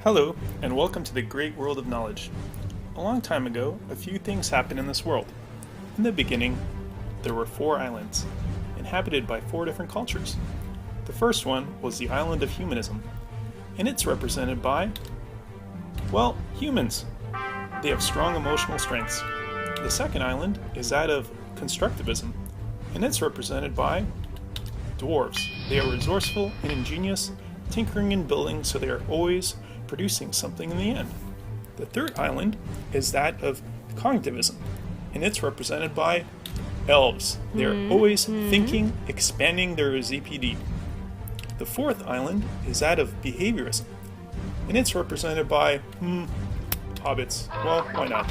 Hello, and welcome to the great world of knowledge. A long time ago, a few things happened in this world. In the beginning, there were 4 islands, inhabited by 4 different cultures. The first one was the island of humanism, and it's represented by, well, humans. They have strong emotional strengths. The second island is that of constructivism, and it's represented by dwarves. They are resourceful and ingenious, tinkering and building, so they are always producing something in the end. The third island is that of cognitivism, and it's represented by elves. They are always thinking, expanding their ZPD. The fourth island is that of behaviorism, and it's represented by, hobbits. Well, why not?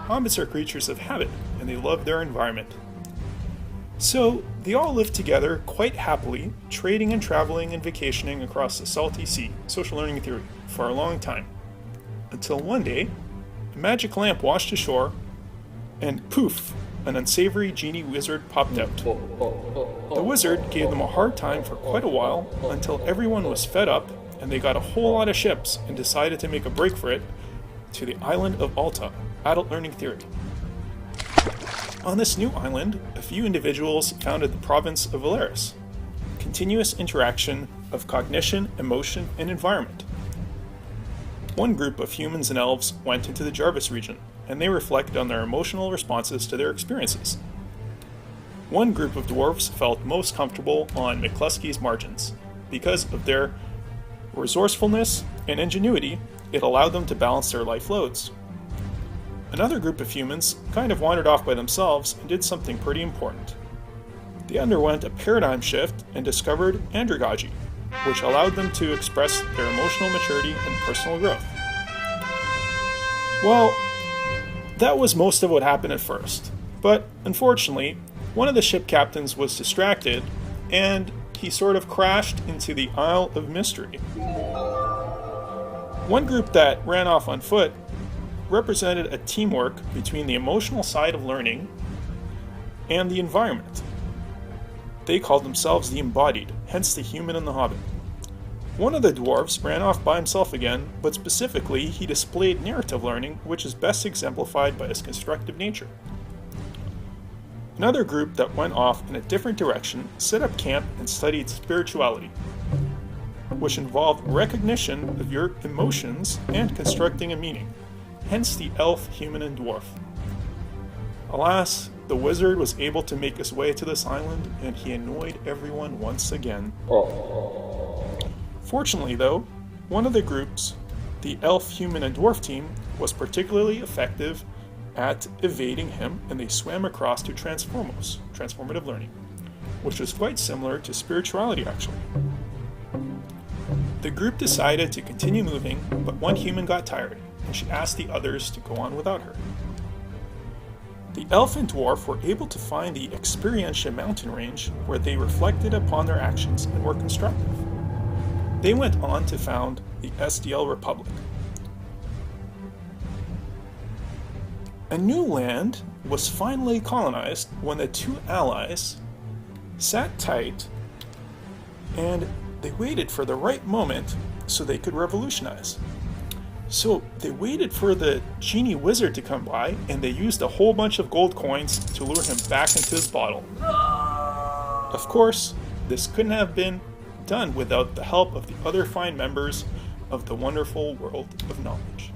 Hobbits are creatures of habit, and they love their environment. So, they all lived together quite happily, trading and traveling and vacationing across the salty sea, social learning theory, for a long time. Until one day, a magic lamp washed ashore, and poof, an unsavory genie wizard popped out. The wizard gave them a hard time for quite a while, until everyone was fed up, and they got a whole lot of ships and decided to make a break for it to the island of Alta, adult learning theory. On this new island, a few individuals founded the province of Valeris, continuous interaction of cognition, emotion, and environment. One group of humans and elves went into the Jarvis region, and they reflected on their emotional responses to their experiences. One group of dwarves felt most comfortable on McCluskey's margins. Because of their resourcefulness and ingenuity, it allowed them to balance their life loads. Another group of humans kind of wandered off by themselves and did something pretty important. They underwent a paradigm shift and discovered andragogy, which allowed them to express their emotional maturity and personal growth. Well, that was most of what happened at first, but unfortunately, one of the ship captains was distracted and he sort of crashed into the Isle of Mystery. One group that ran off on foot represented a teamwork between the emotional side of learning and the environment. They called themselves the Embodied, hence the human and the hobbit. One of the dwarves ran off by himself again, but specifically he displayed narrative learning, which is best exemplified by his constructive nature. Another group that went off in a different direction set up camp and studied spirituality, which involved recognition of your emotions and constructing a meaning. Hence the elf, human, and dwarf. Alas, the wizard was able to make his way to this island, and he annoyed everyone once again. Fortunately though, one of the groups, the elf, human, and dwarf team, was particularly effective at evading him, and they swam across to Transformos, transformative learning, which was quite similar to spirituality actually. The group decided to continue moving, but one human got tired, and she asked the others to go on without her. The elf and dwarf were able to find the Experientia mountain range where they reflected upon their actions and were constructive. They went on to found the SDL Republic. A new land was finally colonized when the 2 allies sat tight and they waited for the right moment so they could revolutionize. So they waited for the genie wizard to come by, and they used a whole bunch of gold coins to lure him back into his bottle. Of course, this couldn't have been done without the help of the other fine members of the wonderful world of knowledge.